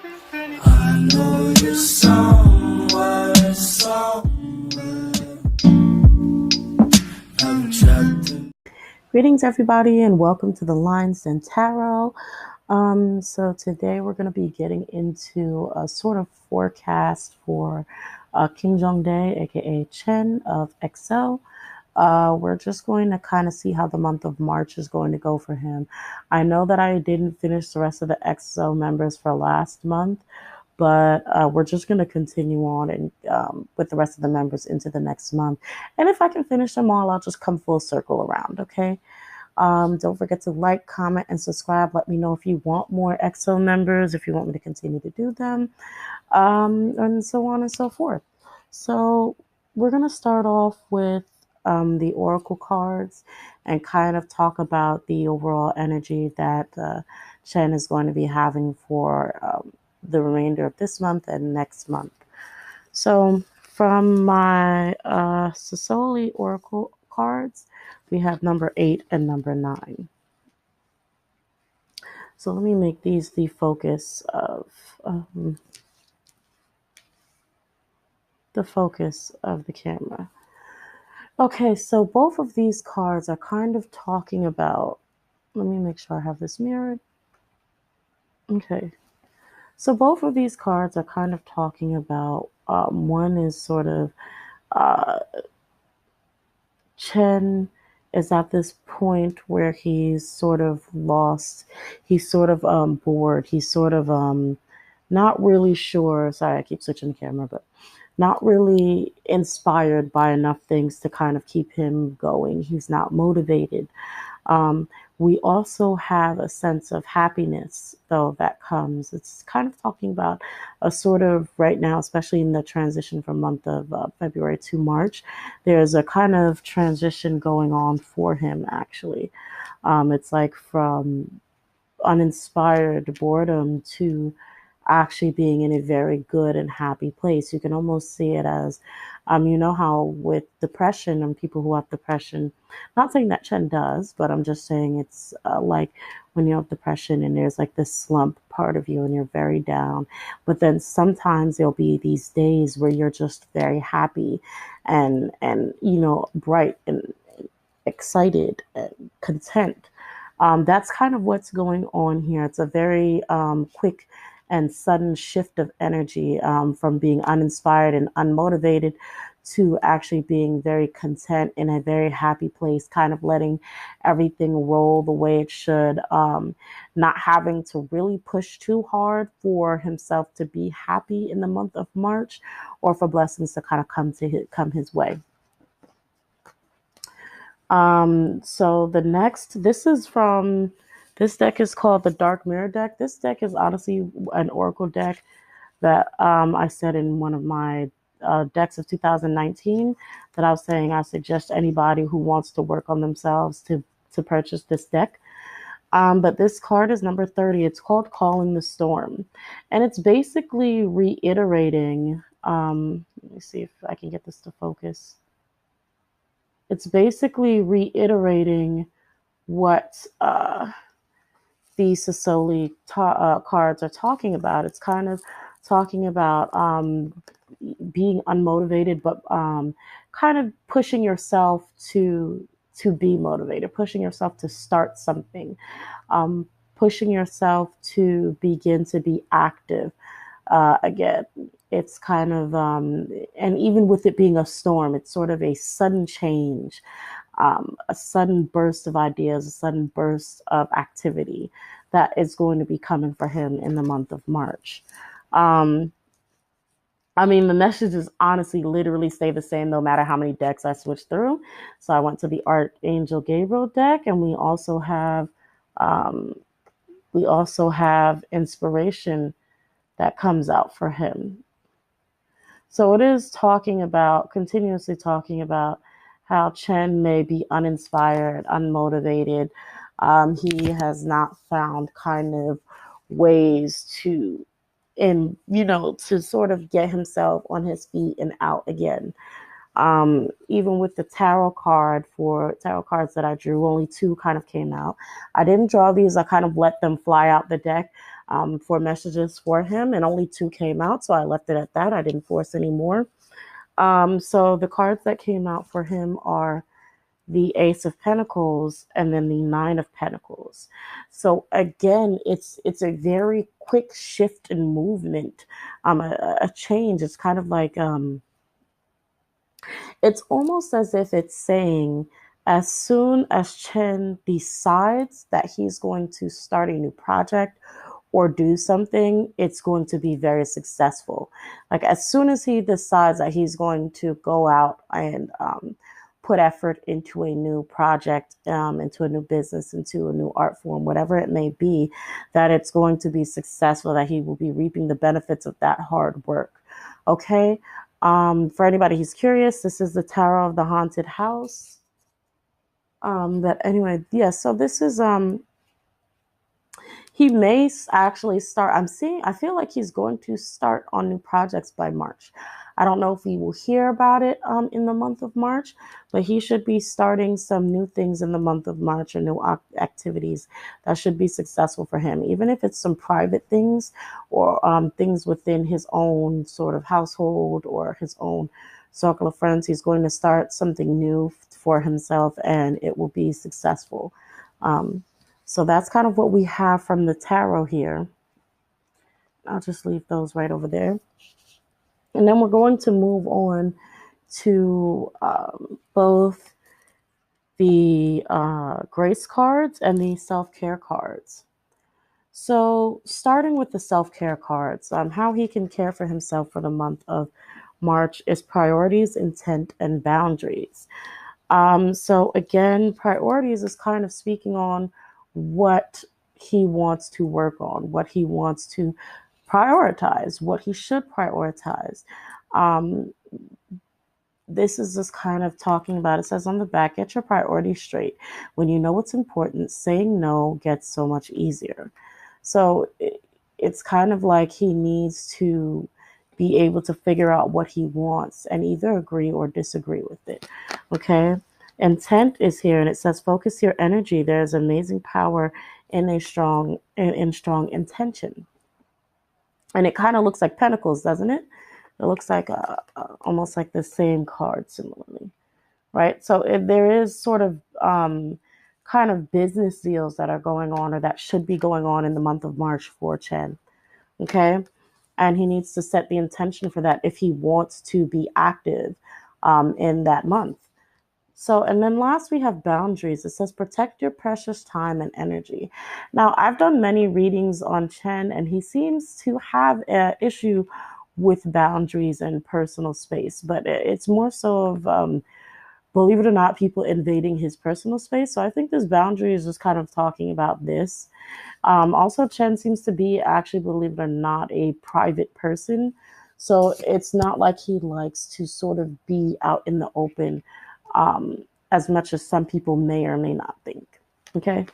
I know you're somewhere, I'm trapped in. Greetings, everybody, and welcome to the Lines and Tarot. So today we're going to be getting into a sort of forecast for King Jong Day, aka Chen of EXO. We're just going to kind of see how the month of March is going to go for him. I know that I didn't finish the rest of the EXO members for last month, but we're just going to continue on and with the rest of the members into the next month. And if I can finish them all, I'll just come full circle around, okay? Don't forget to like, comment, and subscribe. Let me know if you want more EXO members, if you want me to continue to do them, and so on and so forth. So we're going to start off with the Oracle cards and kind of talk about the overall energy that Chen is going to be having for the remainder of this month and next month. So from my Sasoli Oracle cards, we have number 8 and number 9. So let me make these the focus of the camera. Okay, so both of these cards are kind of talking about, let me make sure I have this mirrored. Okay, so both of these cards are kind of talking about, one is sort of, Chen is at this point where he's sort of lost, he's sort of bored, he's sort of not really sure, sorry I keep switching the camera, but not really inspired by enough things to kind of keep him going. He's not motivated. We also have a sense of happiness, though, that comes. It's kind of talking about a sort of right now, especially in the transition from month of February to March, there's a kind of transition going on for him, actually. It's like from uninspired boredom to actually being in a very good and happy place. You can almost see it as, you know how with depression and people who have depression, not saying that Chen does, but I'm just saying it's like when you have depression and there's like this slump part of you and you're very down, but then sometimes there'll be these days where you're just very happy and bright and excited and content. That's kind of what's going on here. It's a very quick and sudden shift of energy from being uninspired and unmotivated to actually being very content in a very happy place, kind of letting everything roll the way it should, not having to really push too hard for himself to be happy in the month of March or for blessings to kind of come his way. So the next, this deck is called the Dark Mirror deck. This deck is honestly an Oracle deck that I said in one of my decks of 2019 that I was saying I suggest anybody who wants to work on themselves to purchase this deck. But this card is number 30. It's called Calling the Storm. And it's basically reiterating, let me see if I can get this to focus. It's basically reiterating what the Sasoli cards are talking about. It's kind of talking about being unmotivated, but kind of pushing yourself to be motivated, pushing yourself to start something, pushing yourself to begin to be active. Again, it's kind of, and even with it being a storm, it's sort of a sudden change, a sudden burst of ideas, a sudden burst of activity that is going to be coming for him in the month of March. I mean, the messages honestly literally stay the same no matter how many decks I switch through. So I went to the Archangel Gabriel deck, and we also have inspiration that comes out for him. So it is continuously talking about how Chen may be uninspired, unmotivated. He has not found kind of ways to sort of get himself on his feet and out again. Even with the tarot cards that I drew, only 2 kind of came out. I didn't draw these. I kind of let them fly out the deck. for messages for him, and only two came out, so I left it at that. I didn't force any more. So the cards that came out for him are the Ace of Pentacles and then the Nine of Pentacles. So again, it's a very quick shift in movement, a change. It's kind of like it's almost as if it's saying, as soon as Chen decides that he's going to start a new project or do something, it's going to be very successful. Like as soon as he decides that he's going to go out and put effort into a new project, into a new business, into a new art form, whatever it may be, that it's going to be successful, that he will be reaping the benefits of that hard work. Okay. For anybody who's curious, this is the Tarot of the Haunted House. But anyway, yeah, so this is he may actually start. I feel like he's going to start on new projects by March. I don't know if we will hear about it in the month of March, but he should be starting some new things in the month of March, or new activities that should be successful for him, even if it's some private things or things within his own sort of household or his own circle of friends. He's going to start something new for himself, and it will be successful. So that's kind of what we have from the tarot here. I'll just leave those right over there. And then we're going to move on to both the grace cards and the self-care cards. So starting with the self-care cards, how he can care for himself for the month of March is priorities, intent, and boundaries. So again, priorities is kind of speaking on what he wants to work on, what he wants to prioritize, what he should prioritize. This is just kind of talking about, it says on the back, get your priorities straight. When you know what's important, saying no gets so much easier. So it's kind of like he needs to be able to figure out what he wants and either agree or disagree with it. Okay. Intent is here, and it says focus your energy. There's amazing power in strong intention. And it kind of looks like pentacles, doesn't it? It looks like almost like the same card similarly, right? So if there is sort of kind of business deals that are going on, or that should be going on in the month of March for Chen. Okay. And he needs to set the intention for that if he wants to be active in that month. So, and then last we have boundaries. It says protect your precious time and energy. Now, I've done many readings on Chen, and he seems to have an issue with boundaries and personal space, but it's more so of, believe it or not, people invading his personal space. So I think this boundary is just kind of talking about this. Also, Chen seems to be actually, believe it or not, a private person. So it's not like he likes to sort of be out in the open as much as some people may or may not think. Okay,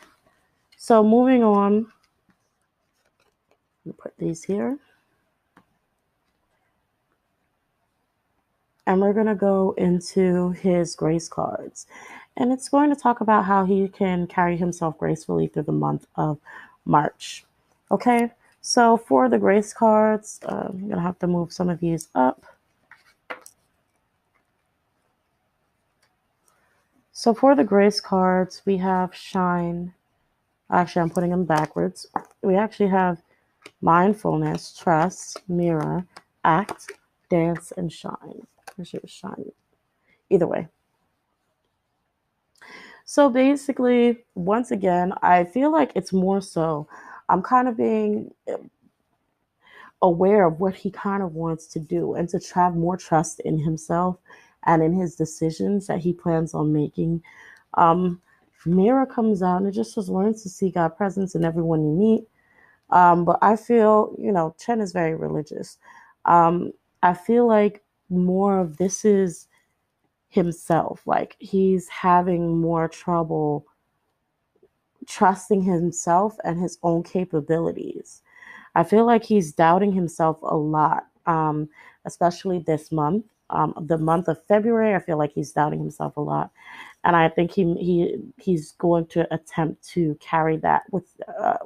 so moving on, put these here. And we're going to go into his grace cards. And it's going to talk about how he can carry himself gracefully through the month of March. Okay, so for the grace cards, I'm going to have to move some of these up. So for the grace cards, we have shine. Actually, I'm putting them backwards. We actually have mindfulness, trust, mirror, act, dance, and shine. I should have shine. Either way. So basically, once again, I feel like it's more so I'm kind of being aware of what he kind of wants to do, and to have more trust in himself and in his decisions that he plans on making. Mirror comes out, and it just says learn to see God presence in everyone you meet. But I feel, Chen is very religious. I feel like more of this is himself. Like he's having more trouble trusting himself and his own capabilities. I feel like he's doubting himself a lot, especially this month. The month of February, I feel like he's doubting himself a lot. and I think he's going to attempt to carry that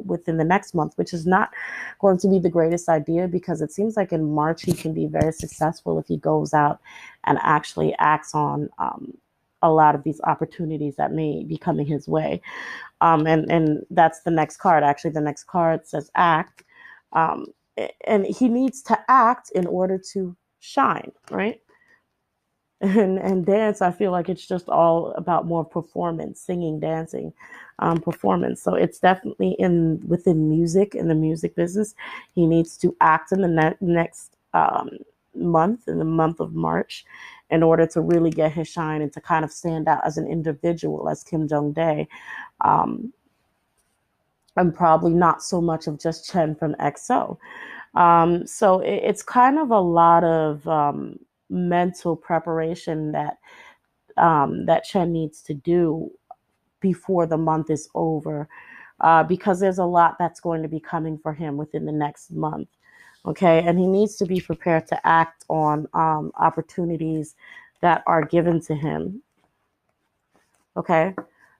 within the next month, which is not going to be the greatest idea because it seems like in March he can be very successful if he goes out and actually acts on a lot of these opportunities that may be coming his way. And that's the next card. Actually, the next card says act. Um, and he needs to act in order to shine, right? And dance, I feel like it's just all about more performance, singing, dancing, performance. So it's definitely in within music, in the music business. He needs to act in the next month, in the month of March, in order to really get his shine and to kind of stand out as an individual, as Kim Jong Dae. Um, and probably not so much of just Chen from EXO. So it's kind of a lot of mental preparation that Chen needs to do before the month is over, because there's a lot that's going to be coming for him within the next month. Okay, and he needs to be prepared to act on opportunities that are given to him. Okay,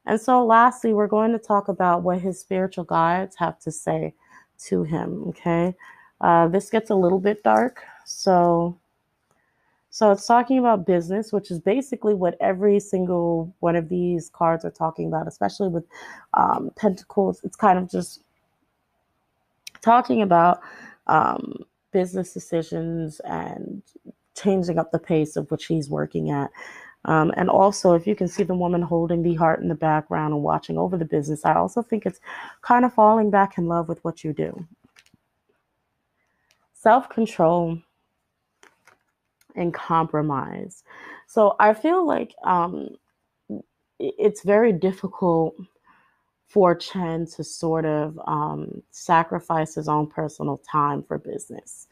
and so lastly, we're going to talk about what his spiritual guides have to say to him. Okay, this gets a little bit dark, so it's talking about business, which is basically what every single one of these cards are talking about, especially with Pentacles. It's kind of just talking about business decisions and changing up the pace of which he's working at. And also, if you can see the woman holding the heart in the background and watching over the business, I also think it's kind of falling back in love with what you do. Self-control and compromise. So I feel like it's very difficult for Chen to sort of sacrifice his own personal time for business.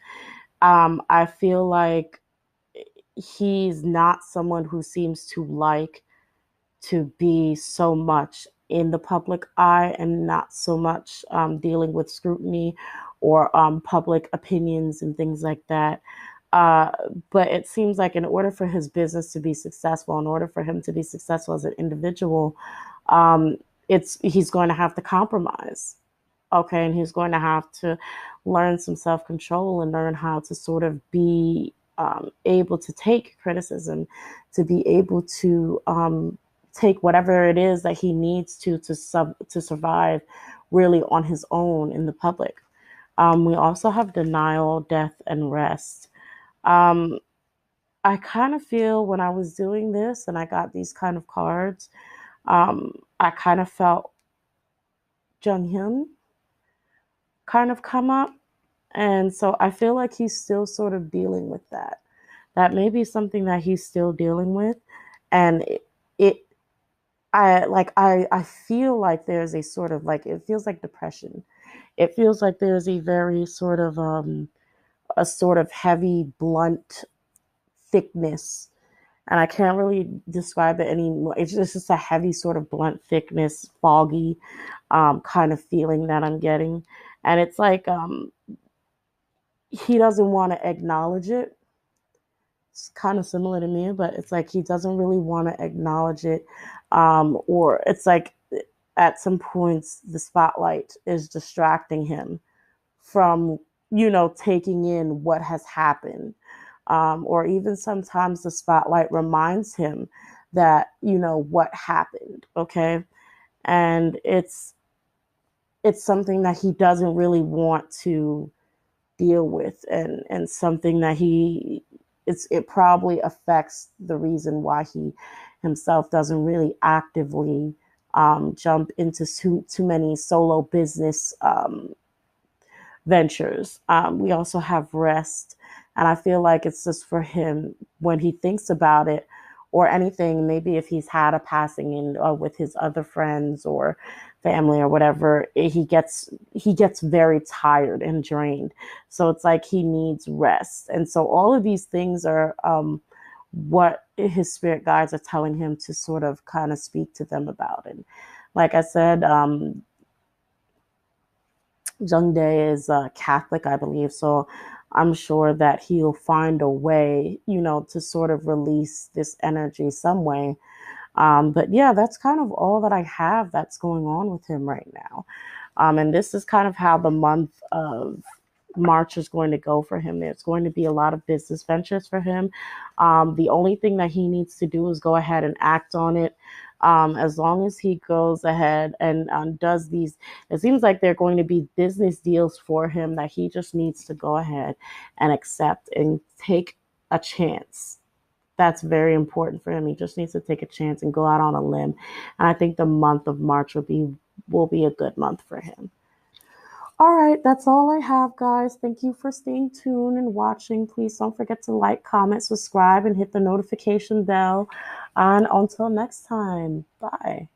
I feel like he's not someone who seems to like to be so much in the public eye and not so much dealing with scrutiny or public opinions and things like that. Uh, but it seems like in order for his business to be successful, in order for him to be successful as an individual, um, it's he's going to have to compromise. Okay, and he's going to have to learn some self control and learn how to sort of be able to take criticism, to be able to take whatever it is that he needs to survive really on his own in the public. We also have denial, death, and rest. Um, I kind of feel when I was doing this and I got these kind of cards, I kind of felt Jung Hyun kind of come up. And so I feel like he's still sort of dealing with that. That may be something that he's still dealing with. And it I feel like there's a sort of like it feels like depression. It feels like there's a very sort of a sort of heavy, blunt thickness. And I can't really describe it anymore. It's just a heavy, sort of blunt thickness, foggy kind of feeling that I'm getting. And it's like he doesn't want to acknowledge it. It's kind of similar to me, but it's like he doesn't really want to acknowledge it. Or it's like at some points the spotlight is distracting him from, taking in what has happened. Or even sometimes the spotlight reminds him that, what happened. Okay. And it's something that he doesn't really want to deal with, and something that it probably affects the reason why he himself doesn't really actively jump into too many solo business ventures. We also have rest, and I feel like it's just for him when he thinks about it or anything. Maybe if he's had a passing in with his other friends or family or whatever, he gets very tired and drained. So it's like he needs rest, and so all of these things are what his spirit guides are telling him to sort of kind of speak to them about. And like I said, Jung Dae is Catholic, I believe. So I'm sure that he'll find a way, to sort of release this energy some way. But yeah, that's kind of all that I have that's going on with him right now. And this is kind of how the month of March is going to go for him. There's going to be a lot of business ventures for him. The only thing that he needs to do is go ahead and act on it. As long as he goes ahead and does these, it seems like they're going to be business deals for him that he just needs to go ahead and accept and take a chance. That's very important for him. He just needs to take a chance and go out on a limb. And I think the month of March will be a good month for him. All right, that's all I have, guys. Thank you for staying tuned and watching. Please don't forget to like, comment, subscribe, and hit the notification bell. And until next time, bye.